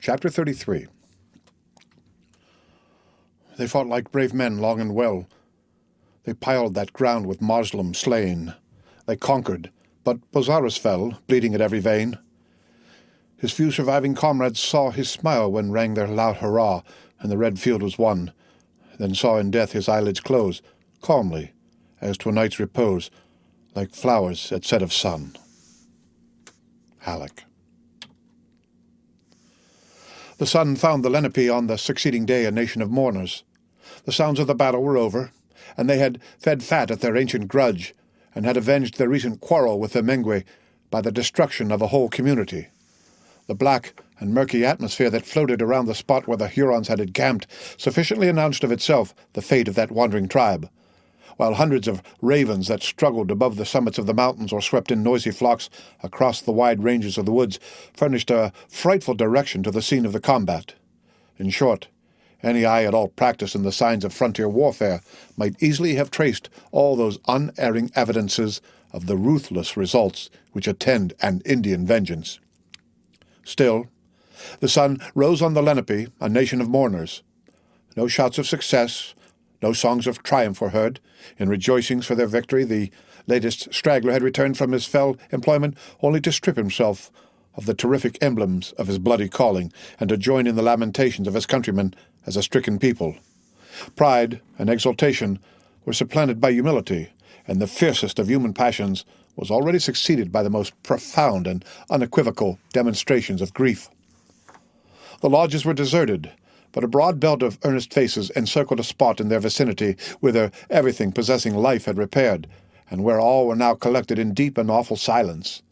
Chapter 33. They fought like brave men long and well. They piled that ground with Moslem slain. They conquered, but Bozzaris fell, bleeding at every vein. His few surviving comrades saw his smile when rang their loud hurrah, and the red field was won, then saw in death his eyelids close, calmly, as to a night's repose, like flowers at set of sun. Halleck. The sun found the Lenape on the succeeding day a nation of mourners. The sounds of the battle were over, and they had fed fat at their ancient grudge, and had avenged their recent quarrel with the Mengwe by the destruction of a whole community. The black and murky atmosphere that floated around the spot where the Hurons had encamped sufficiently announced of itself the fate of that wandering tribe, while hundreds of ravens that struggled above the summits of the mountains or swept in noisy flocks across the wide ranges of the woods furnished a frightful direction to the scene of the combat. In short, any eye at all practiced in the signs of frontier warfare might easily have traced all those unerring evidences of the ruthless results which attend an Indian vengeance. Still, the sun rose on the Lenape, a nation of mourners. No shouts of success, no songs of triumph were heard. In rejoicings for their victory, the latest straggler had returned from his fell employment only to strip himself of the terrific emblems of his bloody calling, and to join in the lamentations of his countrymen as a stricken people. Pride and exultation were supplanted by humility, and the fiercest of human passions was already succeeded by the most profound and unequivocal demonstrations of grief. The lodges were deserted, but a broad belt of earnest faces encircled a spot in their vicinity whither everything possessing life had repaired, and where all were now collected in deep and awful silence.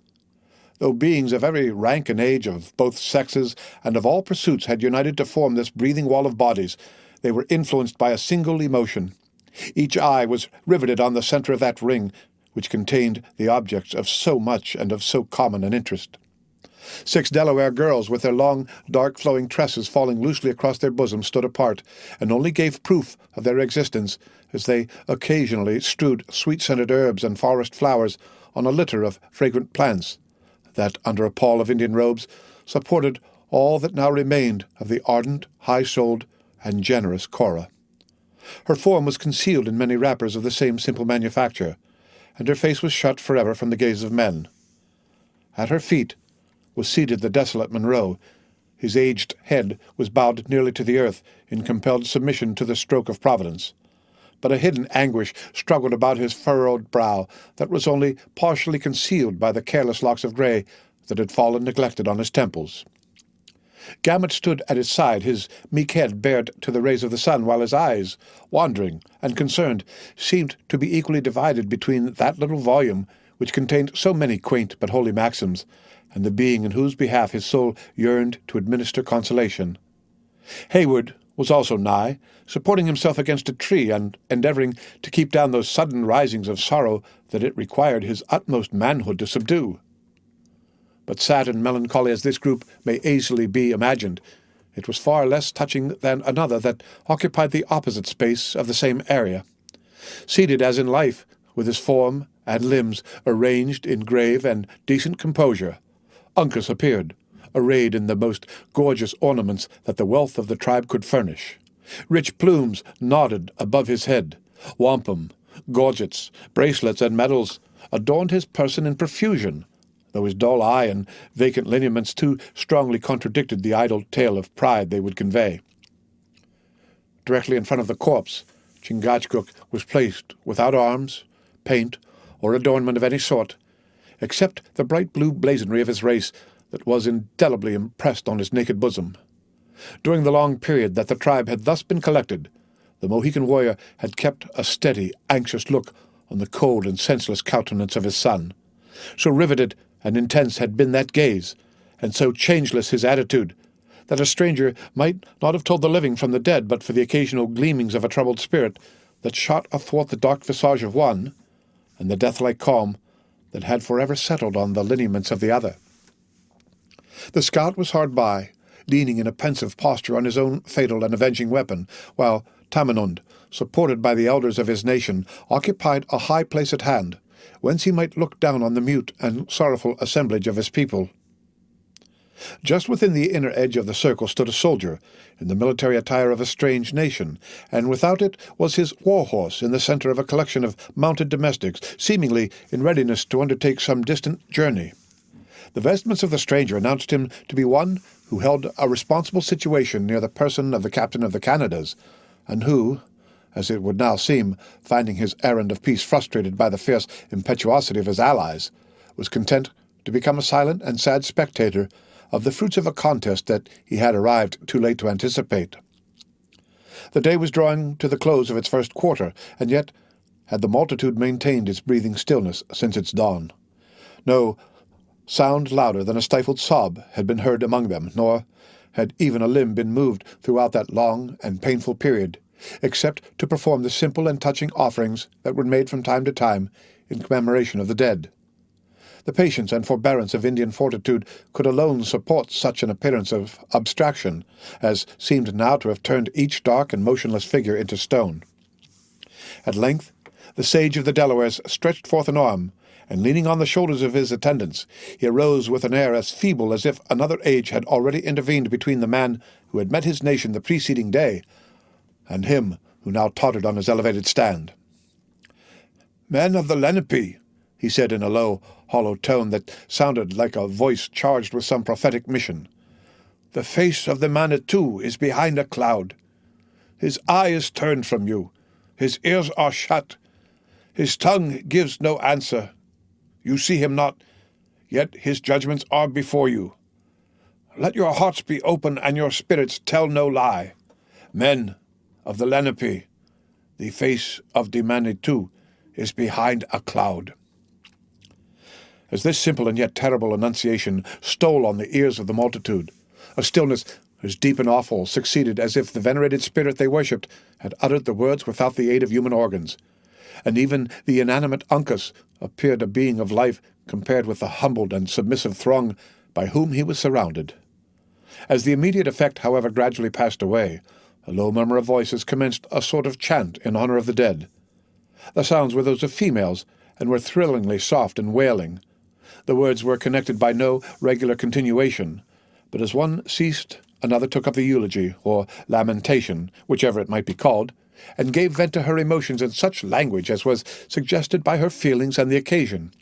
Though beings of every rank and age, of both sexes, and of all pursuits had united to form this breathing wall of bodies, they were influenced by a single emotion. Each eye was riveted on the center of that ring, which contained the objects of so much and of so common an interest. 6 Delaware girls, with their long, dark, flowing tresses falling loosely across their bosoms, stood apart, and only gave proof of their existence as they occasionally strewed sweet-scented herbs and forest flowers on a litter of fragrant plants that, under a pall of Indian robes, supported all that now remained of the ardent, high-souled, and generous Cora. Her form was concealed in many wrappers of the same simple manufacture, and her face was shut forever from the gaze of men. At her feet was seated the desolate Monroe. His aged head was bowed nearly to the earth in compelled submission to the stroke of Providence. But a hidden anguish struggled about his furrowed brow that was only partially concealed by the careless locks of grey that had fallen neglected on his temples. Gamut stood at his side, his meek head bared to the rays of the sun, while his eyes, wandering and concerned, seemed to be equally divided between that little volume which contained so many quaint but holy maxims, and the being in whose behalf his soul yearned to administer consolation. Hayward was also nigh, supporting himself against a tree and endeavouring to keep down those sudden risings of sorrow that it required his utmost manhood to subdue. But sad and melancholy as this group may easily be imagined, it was far less touching than another that occupied the opposite space of the same area. Seated as in life, with his form and limbs arranged in grave and decent composure, Uncas appeared, arrayed in the most gorgeous ornaments that the wealth of the tribe could furnish. Rich plumes nodded above his head. Wampum, gorgets, bracelets, and medals adorned his person in profusion, though his dull eye and vacant lineaments too strongly contradicted the idle tale of pride they would convey. Directly in front of the corpse, Chingachgook was placed without arms, paint, or adornment of any sort, except the bright blue blazonry of his race that was indelibly impressed on his naked bosom. During the long period that the tribe had thus been collected, the Mohican warrior had kept a steady, anxious look on the cold and senseless countenance of his son. So riveted and intense had been that gaze, and so changeless his attitude, that a stranger might not have told the living from the dead but for the occasional gleamings of a troubled spirit that shot athwart the dark visage of one, and the death-like calm that had forever settled on the lineaments of the other. The scout was hard by, leaning in a pensive posture on his own fatal and avenging weapon, while Tamenund, supported by the elders of his nation, occupied a high place at hand, whence he might look down on the mute and sorrowful assemblage of his people. Just within the inner edge of the circle stood a soldier, in the military attire of a strange nation, and without it was his war-horse in the center of a collection of mounted domestics, seemingly in readiness to undertake some distant journey. The vestments of the stranger announced him to be one who held a responsible situation near the person of the captain of the Canadas, and who, as it would now seem, finding his errand of peace frustrated by the fierce impetuosity of his allies, was content to become a silent and sad spectator of the fruits of a contest that he had arrived too late to anticipate. The day was drawing to the close of its first quarter, and yet had the multitude maintained its breathing stillness since its dawn. No sound louder than a stifled sob had been heard among them, nor had even a limb been moved throughout that long and painful period, except to perform the simple and touching offerings that were made from time to time in commemoration of the dead. The patience and forbearance of Indian fortitude could alone support such an appearance of abstraction as seemed now to have turned each dark and motionless figure into stone. At length, the sage of the Delawares stretched forth an arm, and leaning on the shoulders of his attendants, he arose with an air as feeble as if another age had already intervened between the man who had met his nation the preceding day and him who now tottered on his elevated stand. "Men of the Lenape," he said in a low, hollow tone that sounded like a voice charged with some prophetic mission, "the face of the Manitou is behind a cloud. His eye is turned from you. His ears are shut. His tongue gives no answer. You see him not, yet his judgments are before you. Let your hearts be open and your spirits tell no lie. Men of the Lenape, the face of the Manitou is behind a cloud." As this simple and yet terrible enunciation stole on the ears of the multitude, a stillness as deep and awful succeeded as if the venerated spirit they worshipped had uttered the words without the aid of human organs, and even the inanimate Uncas appeared a being of life compared with the humbled and submissive throng by whom he was surrounded. As the immediate effect, however, gradually passed away, a low murmur of voices commenced a sort of chant in honor of the dead. The sounds were those of females, and were thrillingly soft and wailing. The words were connected by no regular continuation, but as one ceased, another took up the eulogy, or lamentation, whichever it might be called, and gave vent to her emotions in such language as was suggested by her feelings and the occasion.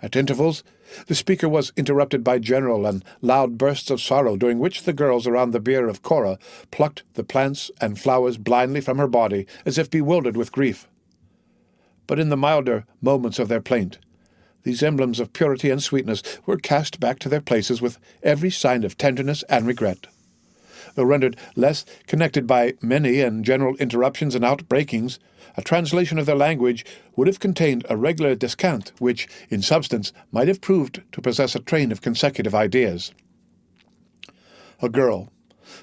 At intervals, the speaker was interrupted by general and loud bursts of sorrow, during which the girls around the bier of Cora plucked the plants and flowers blindly from her body, as if bewildered with grief. But in the milder moments of their plaint, these emblems of purity and sweetness were cast back to their places with every sign of tenderness and regret. Though rendered less connected by many and general interruptions and outbreakings, a translation of their language would have contained a regular descant which, in substance, might have proved to possess a train of consecutive ideas. A girl,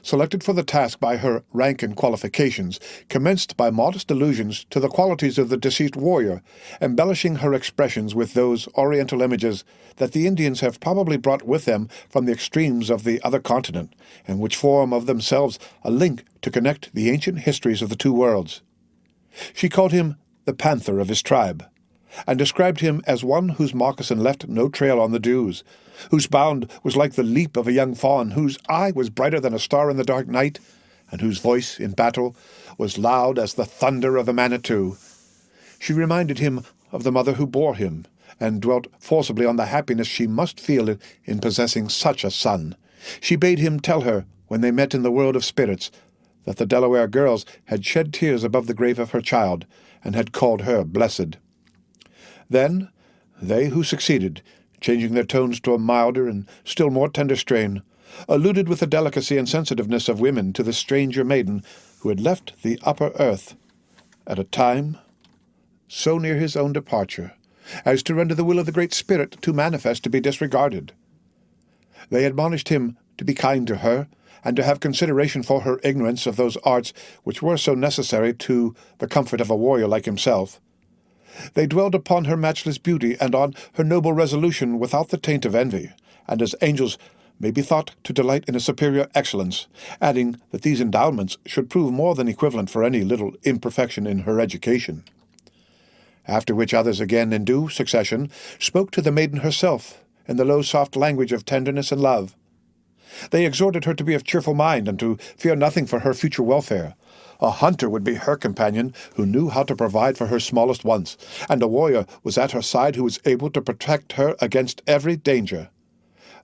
selected for the task by her rank and qualifications, commenced by modest allusions to the qualities of the deceased warrior, embellishing her expressions with those oriental images that the Indians have probably brought with them from the extremes of the other continent, and which form of themselves a link to connect the ancient histories of the two worlds. She called him the panther of his tribe, and described him as one whose moccasin left no trail on the dews, whose bound was like the leap of a young fawn, whose eye was brighter than a star in the dark night, and whose voice in battle was loud as the thunder of the Manitou. She reminded him of the mother who bore him, and dwelt forcibly on the happiness she must feel in possessing such a son. She bade him tell her, when they met in the world of spirits, that the Delaware girls had shed tears above the grave of her child, and had called her blessed. Then they who succeeded, changing their tones to a milder and still more tender strain, alluded with the delicacy and sensitiveness of women to the stranger maiden who had left the upper earth at a time so near his own departure as to render the will of the Great Spirit too manifest to be disregarded. They admonished him to be kind to her, and to have consideration for her ignorance of those arts which were so necessary to the comfort of a warrior like himself. They dwelled upon her matchless beauty and on her noble resolution without the taint of envy, and as angels may be thought to delight in a superior excellence, adding that these endowments should prove more than equivalent for any little imperfection in her education. After which others again in due succession spoke to the maiden herself in the low soft language of tenderness and love, They exhorted her to be of cheerful mind and to fear nothing for her future welfare. A hunter would be her companion who knew how to provide for her smallest wants, and a warrior was at her side who was able to protect her against every danger.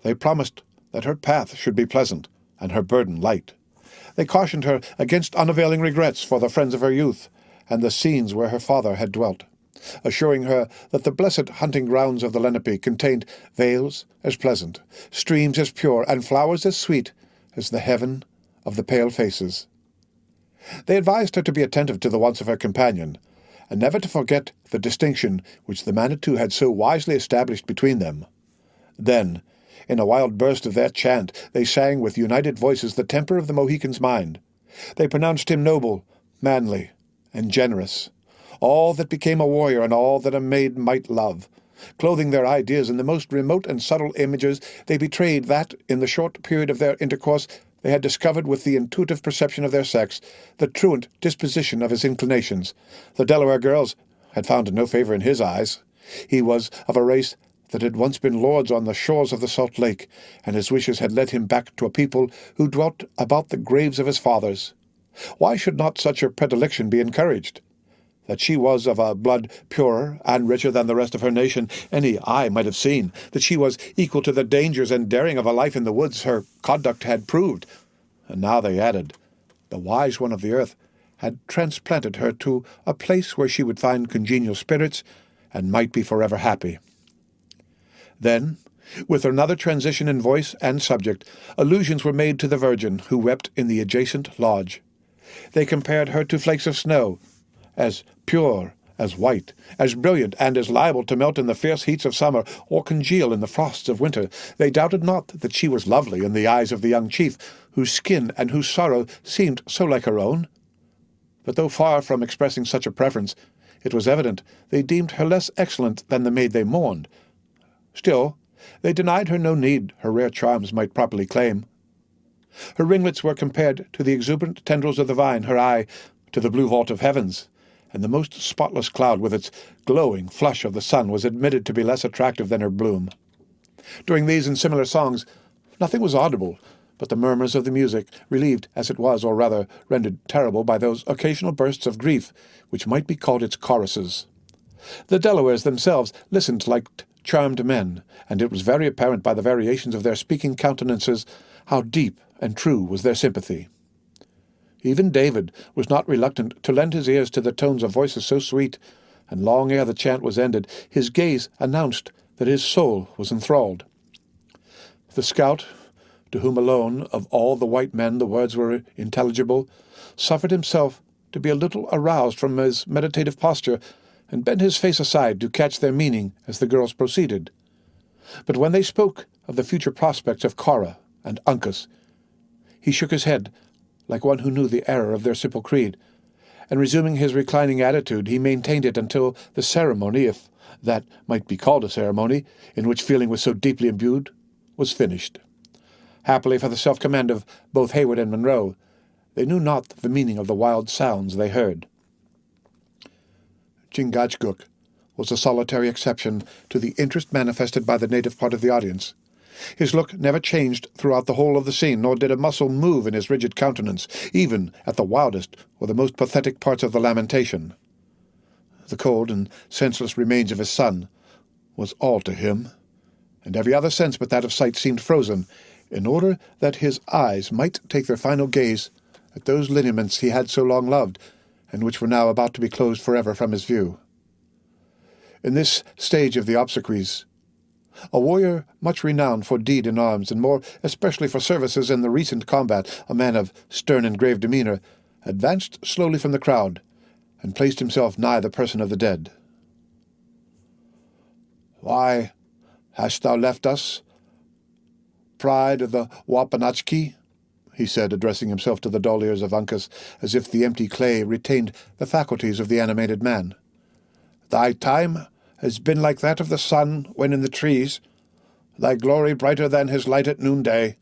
They promised that her path should be pleasant and her burden light. They cautioned her against unavailing regrets for the friends of her youth and the scenes where her father had dwelt, assuring her that the blessed hunting grounds of the Lenape contained vales as pleasant, streams as pure, and flowers as sweet as the heaven of the pale faces. They advised her to be attentive to the wants of her companion, and never to forget the distinction which the Manitou had so wisely established between them. Then, in a wild burst of their chant, they sang with united voices the temper of the Mohican's mind. They pronounced him noble, manly, and generous, all that became a warrior and all that a maid might love. Clothing their ideas in the most remote and subtle images, they betrayed that, in the short period of their intercourse, they had discovered with the intuitive perception of their sex the truant disposition of his inclinations. The Delaware girls had found no favor in his eyes. He was of a race that had once been lords on the shores of the Salt Lake, and his wishes had led him back to a people who dwelt about the graves of his fathers. Why should not such a predilection be encouraged? That she was of a blood purer and richer than the rest of her nation, any eye might have seen. That she was equal to the dangers and daring of a life in the woods, her conduct had proved. And now they added, the wise one of the earth had transplanted her to a place where she would find congenial spirits and might be forever happy. Then, with another transition in voice and subject, allusions were made to the Virgin who wept in the adjacent lodge. They compared her to flakes of snow, as pure, as white, as brilliant, and as liable to melt in the fierce heats of summer or congeal in the frosts of winter. They doubted not that she was lovely in the eyes of the young chief, whose skin and whose sorrow seemed so like her own. But though far from expressing such a preference, it was evident they deemed her less excellent than the maid they mourned. Still, they denied her no need her rare charms might properly claim. Her ringlets were compared to the exuberant tendrils of the vine, her eye to the blue vault of heavens, and the most spotless cloud with its glowing flush of the sun was admitted to be less attractive than her bloom. During these and similar songs, nothing was audible but the murmurs of the music, relieved as it was, or rather rendered terrible, by those occasional bursts of grief which might be called its choruses. The Delawares themselves listened like charmed men, and it was very apparent by the variations of their speaking countenances how deep and true was their sympathy. Even David was not reluctant to lend his ears to the tones of voices so sweet, and long ere the chant was ended, his gaze announced that his soul was enthralled. The scout, to whom alone of all the white men the words were intelligible, suffered himself to be a little aroused from his meditative posture, and bent his face aside to catch their meaning as the girls proceeded. But when they spoke of the future prospects of Cora and Uncas, he shook his head like one who knew the error of their simple creed, and resuming his reclining attitude, he maintained it until the ceremony, if that might be called a ceremony, in which feeling was so deeply imbued, was finished. Happily for the self-command of both Hayward and Monroe, they knew not the meaning of the wild sounds they heard. Chingachgook was a solitary exception to the interest manifested by the native part of the audience. His look never changed throughout the whole of the scene, nor did a muscle move in his rigid countenance, even at the wildest or the most pathetic parts of the lamentation. The cold and senseless remains of his son was all to him, and every other sense but that of sight seemed frozen, in order that his eyes might take their final gaze at those lineaments he had so long loved, and which were now about to be closed forever from his view. In this stage of the obsequies, a warrior much renowned for deed in arms, and more especially for services in the recent combat, a man of stern and grave demeanour, advanced slowly from the crowd, and placed himself nigh the person of the dead. "Why hast thou left us, pride of the Wapanachki?" he said, addressing himself to the dull ears of Uncas, as if the empty clay retained the faculties of the animated man. "Thy time has been like that of the sun when in the trees, thy glory brighter than his light at noonday.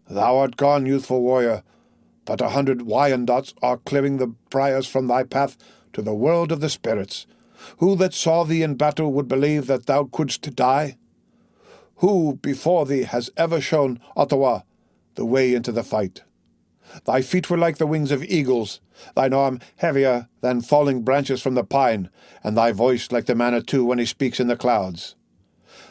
Thou art gone, youthful warrior, but 100 Wyandots are clearing the briars from thy path to the world of the spirits. Who that saw thee in battle would believe that thou couldst die? Who before thee has ever shown Ottawa the way into the fight. Thy feet were like the wings of eagles, thine arm heavier than falling branches from the pine, and thy voice like the Manitou when he speaks in the clouds.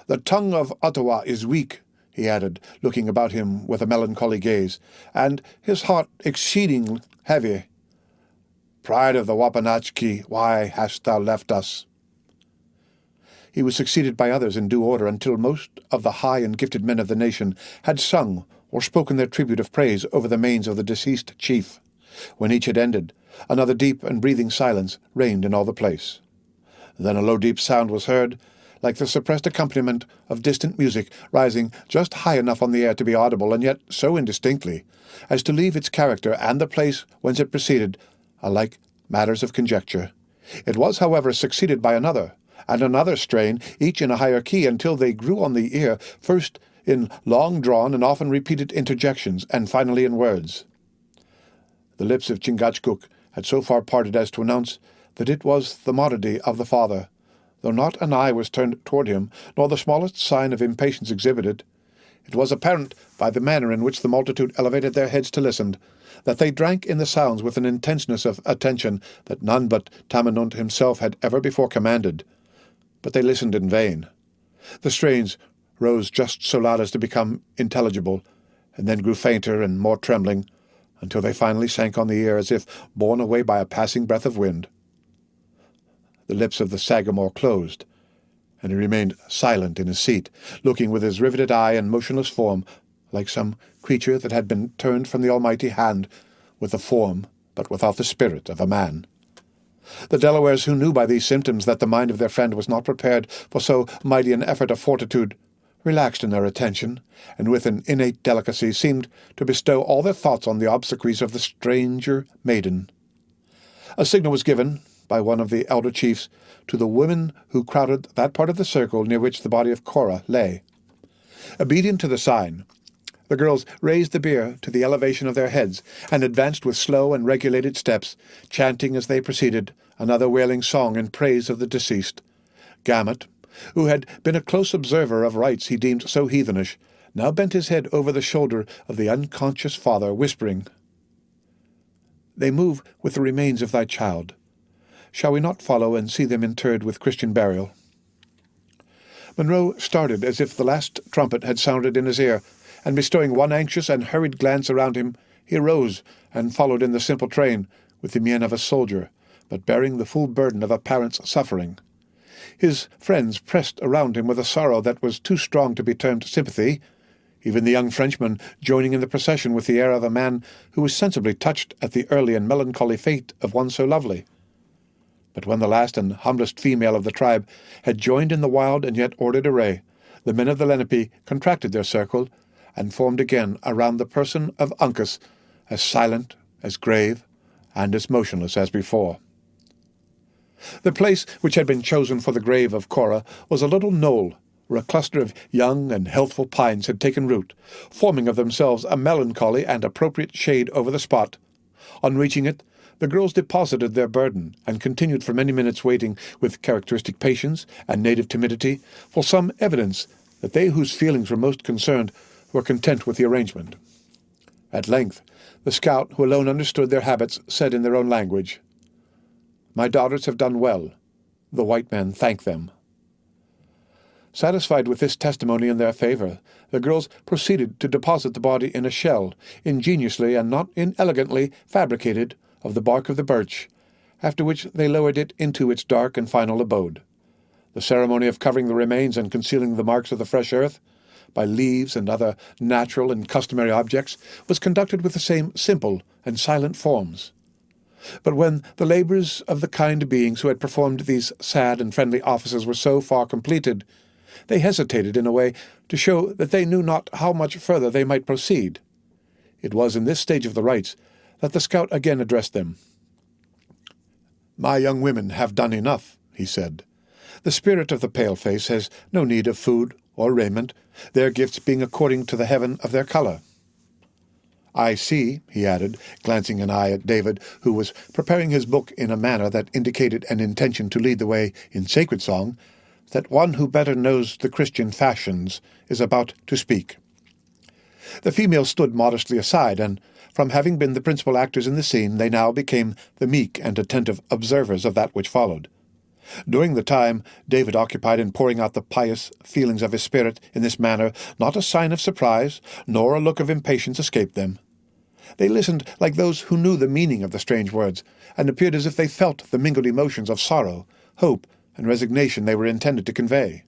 The tongue of Ottawa is weak, he added, looking about him with a melancholy gaze, and his heart exceeding heavy. Pride of the Wapanachki, why hast thou left us? He was succeeded by others in due order until most of the high and gifted men of the nation had sung or spoken their tribute of praise over the manes of the deceased chief. When each had ended, another deep and breathing silence reigned in all the place. Then a low deep sound was heard, like the suppressed accompaniment of distant music, rising just high enough on the air to be audible, and yet so indistinctly as to leave its character and the place whence it proceeded alike matters of conjecture. It was, however, succeeded by another, and another strain, each in a higher key, until they grew on the ear, first in long-drawn and often repeated interjections, and finally in words. The lips of Chingachgook had so far parted as to announce that it was the monody of the father, though not an eye was turned toward him, nor the smallest sign of impatience exhibited. It was apparent, by the manner in which the multitude elevated their heads to listen, that they drank in the sounds with an intenseness of attention that none but Tamenund himself had ever before commanded. But they listened in vain. The strains rose just so loud as to become intelligible, and then grew fainter and more trembling, until they finally sank on the ear as if borne away by a passing breath of wind. The lips of the Sagamore closed, and he remained silent in his seat, looking with his riveted eye and motionless form like some creature that had been turned from the almighty hand, with the form, but without the spirit, of a man. The Delawares, who knew by these symptoms that the mind of their friend was not prepared for so mighty an effort of fortitude, relaxed in their attention, and with an innate delicacy seemed to bestow all their thoughts on the obsequies of the stranger maiden. A signal was given, by one of the elder chiefs, to the women who crowded that part of the circle near which the body of Cora lay. Obedient to the sign, the girls raised the bier to the elevation of their heads, and advanced with slow and regulated steps, chanting as they proceeded another wailing song in praise of the deceased. Gamut, who had been a close observer of rites he deemed so heathenish, now bent his head over the shoulder of the unconscious father, whispering, "They move with the remains of thy child. Shall we not follow and see them interred with Christian burial?" Monroe started as if the last trumpet had sounded in his ear, and bestowing one anxious and hurried glance around him, he arose and followed in the simple train, with the mien of a soldier, but bearing the full burden of a parent's suffering. His friends pressed around him with a sorrow that was too strong to be termed sympathy, even the young Frenchman joining in the procession with the air of a man who was sensibly touched at the early and melancholy fate of one so lovely. But when the last and humblest female of the tribe had joined in the wild and yet ordered array, the men of the Lenape contracted their circle, and formed again around the person of Uncas, as silent, as grave, and as motionless as before. The place which had been chosen for the grave of Cora was a little knoll, where a cluster of young and healthful pines had taken root, forming of themselves a melancholy and appropriate shade over the spot. On reaching it, the girls deposited their burden, and continued for many minutes waiting, with characteristic patience and native timidity, for some evidence that they whose feelings were most concerned were content with the arrangement. At length, the scout, who alone understood their habits, said in their own language, "My daughters have done well. The white men thank them." Satisfied with this testimony in their favor, the girls proceeded to deposit the body in a shell, ingeniously and not inelegantly fabricated of the bark of the birch, after which they lowered it into its dark and final abode. The ceremony of covering the remains and concealing the marks of the fresh earth by leaves and other natural and customary objects was conducted with the same simple and silent forms. But when the labors of the kind beings who had performed these sad and friendly offices were so far completed, they hesitated in a way to show that they knew not how much further they might proceed. It was in this stage of the rites that the scout again addressed them. "My young women have done enough," he said. "The spirit of the paleface has no need of food or raiment, their gifts being according to the heaven of their color. I see," he added, glancing an eye at David, who was preparing his book in a manner that indicated an intention to lead the way in sacred song, "that one who better knows the Christian fashions is about to speak. The females stood modestly aside, and from having been the principal actors in the scene, they now became the meek and attentive observers of that which followed. During the time David occupied in pouring out the pious feelings of his spirit in this manner, not a sign of surprise, nor a look of impatience escaped them. They listened like those who knew the meaning of the strange words, and appeared as if they felt the mingled emotions of sorrow, hope, and resignation they were intended to convey.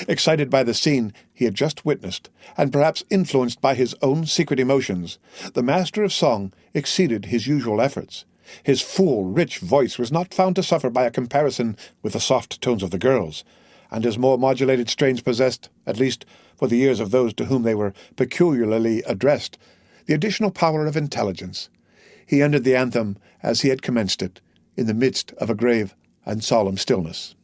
Excited by the scene he had just witnessed, and perhaps influenced by his own secret emotions, the master of song exceeded his usual efforts. His full, rich voice was not found to suffer by a comparison with the soft tones of the girls, and his more modulated strains possessed, at least for the ears of those to whom they were peculiarly addressed, the additional power of intelligence. He ended the anthem as he had commenced it, in the midst of a grave and solemn stillness.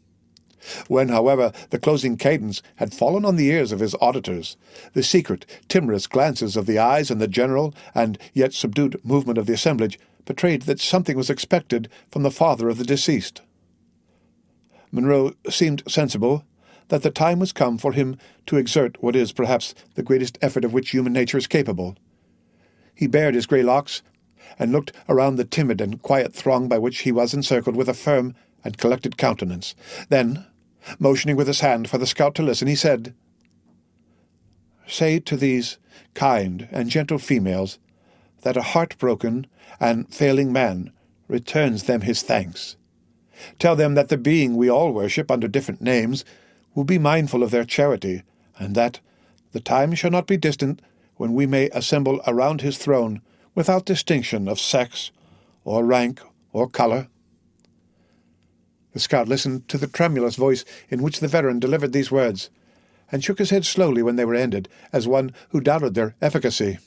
When, however, the closing cadence had fallen on the ears of his auditors, the secret, timorous glances of the eyes and the general and yet subdued movement of the assemblage betrayed that something was expected from the father of the deceased. Munro seemed sensible that the time was come for him to exert what is perhaps the greatest effort of which human nature is capable. He bared his grey locks, and looked around the timid and quiet throng by which he was encircled with a firm and collected countenance. Then, motioning with his hand for the scout to listen, he said, "Say to these kind and gentle females that a heart-broken and failing man returns them his thanks. Tell them that the being we all worship under different names will be mindful of their charity, and that the time shall not be distant when we may assemble around his throne without distinction of sex, or rank, or colour." The scout listened to the tremulous voice in which the veteran delivered these words, and shook his head slowly when they were ended, as one who doubted their efficacy.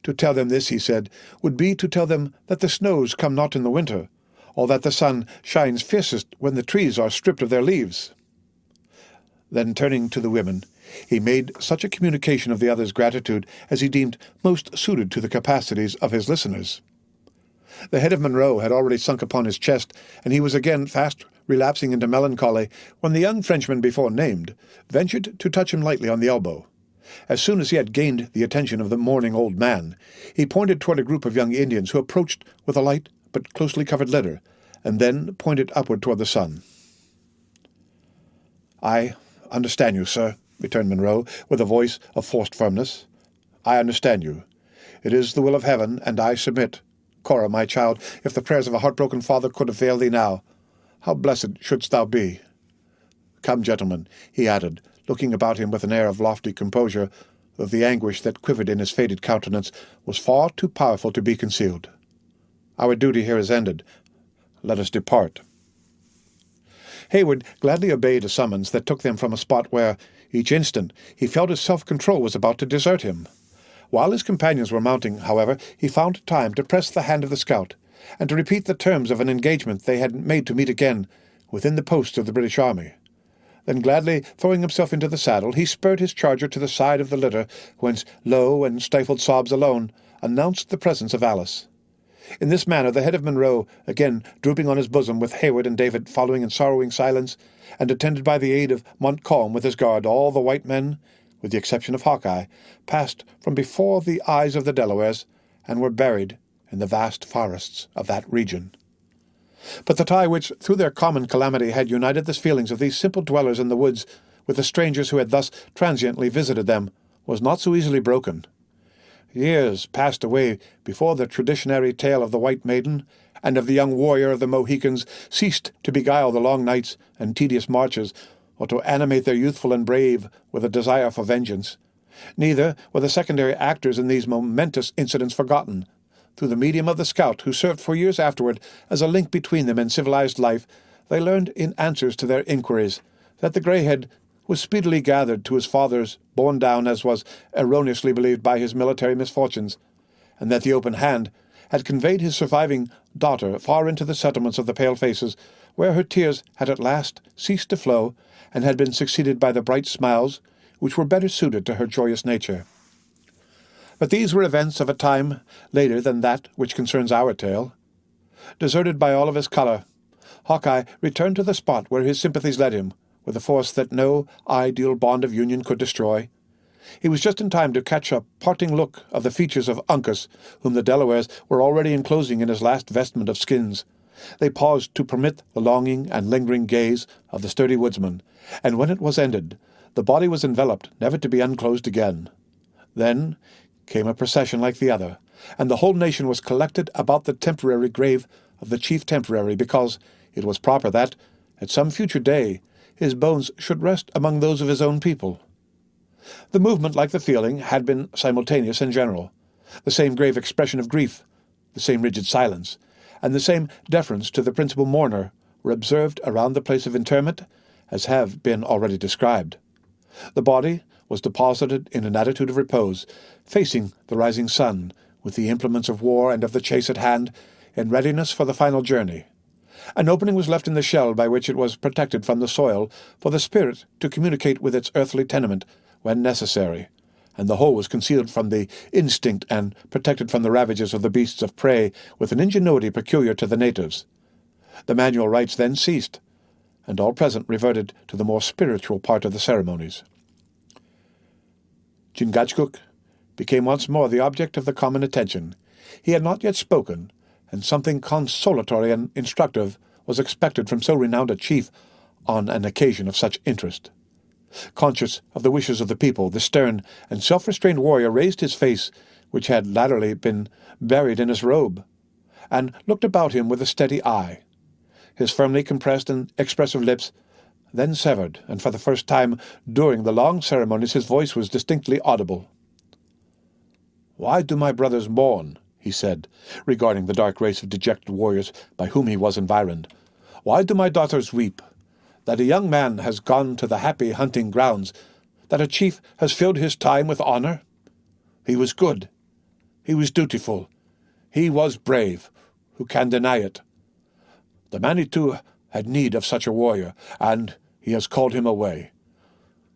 To tell them this, he said, would be to tell them that the snows come not in the winter, or that the sun shines fiercest when the trees are stripped of their leaves. Then, turning to the women, he made such a communication of the other's gratitude as he deemed most suited to the capacities of his listeners. The head of Munro had already sunk upon his chest, and he was again fast relapsing into melancholy, when the young Frenchman before named ventured to touch him lightly on the elbow. As soon as he had gained the attention of the mourning old man, he pointed toward a group of young Indians who approached with a light but closely covered litter, and then pointed upward toward the sun. "I understand you, sir," returned Munro, with a voice of forced firmness. "I understand you. It is the will of heaven, and I submit. Cora, my child, if the prayers of a heartbroken father could avail thee now, how blessed shouldst thou be. Come, gentlemen," he added, looking about him with an air of lofty composure, though the anguish that quivered in his faded countenance was far too powerful to be concealed. "Our duty here is ended. Let us depart." Hayward gladly obeyed a summons that took them from a spot where, each instant, he felt his self-control was about to desert him. While his companions were mounting, however, he found time to press the hand of the scout, and to repeat the terms of an engagement they had made to meet again within the posts of the British army. Then, gladly throwing himself into the saddle, he spurred his charger to the side of the litter, whence low and stifled sobs alone announced the presence of Alice. In this manner the head of Munro, again drooping on his bosom, with Hayward and David following in sorrowing silence, and attended by the aid of Montcalm with his guard, all the white men, with the exception of Hawkeye, passed from before the eyes of the Delawares, and were buried in the vast forests of that region. But the tie which, through their common calamity, had united the feelings of these simple dwellers in the woods with the strangers who had thus transiently visited them, was not so easily broken. Years passed away before the traditionary tale of the White Maiden and of the young warrior of the Mohicans ceased to beguile the long nights and tedious marches, or to animate their youthful and brave with a desire for vengeance. Neither were the secondary actors in these momentous incidents forgotten. Through the medium of the scout, who served for years afterward as a link between them and civilized life, they learned in answers to their inquiries that the greyhead was speedily gathered to his fathers, borne down, as was erroneously believed, by his military misfortunes, and that the open hand had conveyed his surviving daughter far into the settlements of the pale-faces, where her tears had at last ceased to flow, and had been succeeded by the bright smiles which were better suited to her joyous nature. But these were events of a time later than that which concerns our tale. Deserted by all of his colour, Hawkeye returned to the spot where his sympathies led him, with a force that no ideal bond of union could destroy. He was just in time to catch a parting look of the features of Uncas, whom the Delawares were already enclosing in his last vestment of skins. They paused to permit the longing and lingering gaze of the sturdy woodsman, and when it was ended, the body was enveloped, never to be unclosed again. Then came a procession like the other, and the whole nation was collected about the temporary grave of the chief temporary, because it was proper that, at some future day, his bones should rest among those of his own people. The movement, like the feeling, had been simultaneous and general. The same grave expression of grief, the same rigid silence, and the same deference to the principal mourner were observed around the place of interment, as have been already described. The body was deposited in an attitude of repose, facing the rising sun, with the implements of war and of the chase at hand, in readiness for the final journey. An opening was left in the shell by which it was protected from the soil, for the spirit to communicate with its earthly tenement when necessary, and the whole was concealed from the instinct and protected from the ravages of the beasts of prey with an ingenuity peculiar to the natives. The manual rites then ceased, and all present reverted to the more spiritual part of the ceremonies. Chingachgook became once more the object of the common attention. He had not yet spoken, and something consolatory and instructive was expected from so renowned a chief on an occasion of such interest. Conscious of the wishes of the people, the stern and self-restrained warrior raised his face, which had latterly been buried in his robe, and looked about him with a steady eye. His firmly compressed and expressive lips then severed, and for the first time during the long ceremonies his voice was distinctly audible. "Why do my brothers mourn?" he said, regarding the dark race of dejected warriors by whom he was environed. "Why do my daughters weep? That a young man has gone to the happy hunting grounds, that a chief has filled his time with honor? He was good. He was dutiful. He was brave. Who can deny it? The Manitou had need of such a warrior, and he has called him away.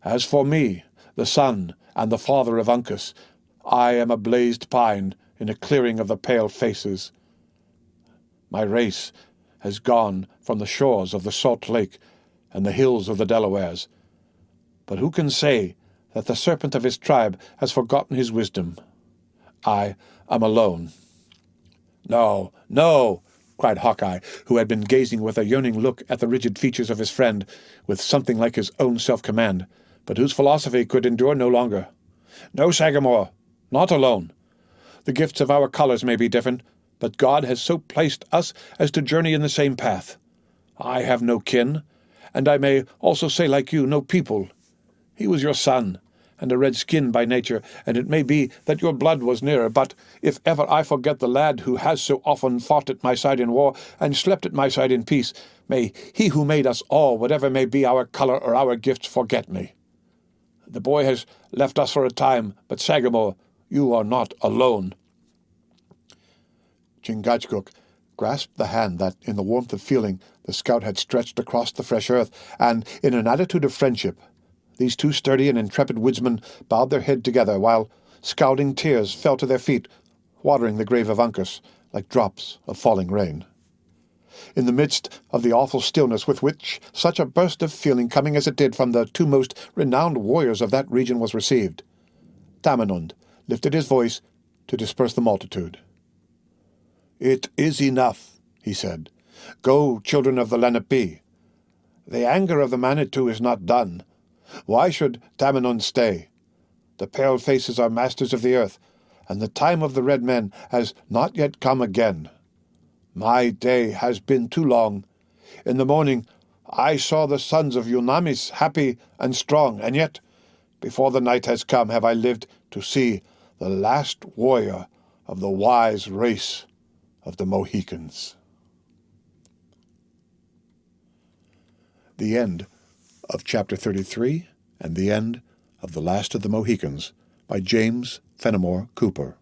As for me, the son and the father of Uncas, I am a blazed pine in a clearing of the pale faces. My race has gone from the shores of the Salt Lake and the hills of the Delawares. But who can say that the serpent of his tribe has forgotten his wisdom? I am alone." "No, no!" cried Hawkeye, who had been gazing with a yearning look at the rigid features of his friend, with something like his own self-command, but whose philosophy could endure no longer. "No, Sagamore, not alone. The gifts of our colors may be different, but God has so placed us as to journey in the same path. I have no kin, and I may also say like you, no people. He was your son, and a red-skin by nature, and it may be that your blood was nearer, but if ever I forget the lad who has so often fought at my side in war and slept at my side in peace, may he who made us all, whatever may be our color or our gifts, forget me. The boy has left us for a time, but Sagamore, you are not alone." Chingachgook grasped the hand that, in the warmth of feeling, the scout had stretched across the fresh earth, and, in an attitude of friendship, these two sturdy and intrepid woodsmen bowed their head together, while scalding tears fell to their feet, watering the grave of Uncas like drops of falling rain. In the midst of the awful stillness with which such a burst of feeling, coming as it did from the two most renowned warriors of that region, was received, Tamenund lifted his voice to disperse the multitude. "It is enough," he said. "Go, children of the Lenape. The anger of the Manitou is not done. Why should Tamenund stay? The pale faces are masters of the earth, and the time of the red men has not yet come again. My day has been too long. In the morning I saw the sons of Unamis happy and strong, and yet, before the night has come, have I lived to see the last warrior of the wise race of the Mohicans." The end of Chapter 33 and the end of The Last of the Mohicans by James Fenimore Cooper.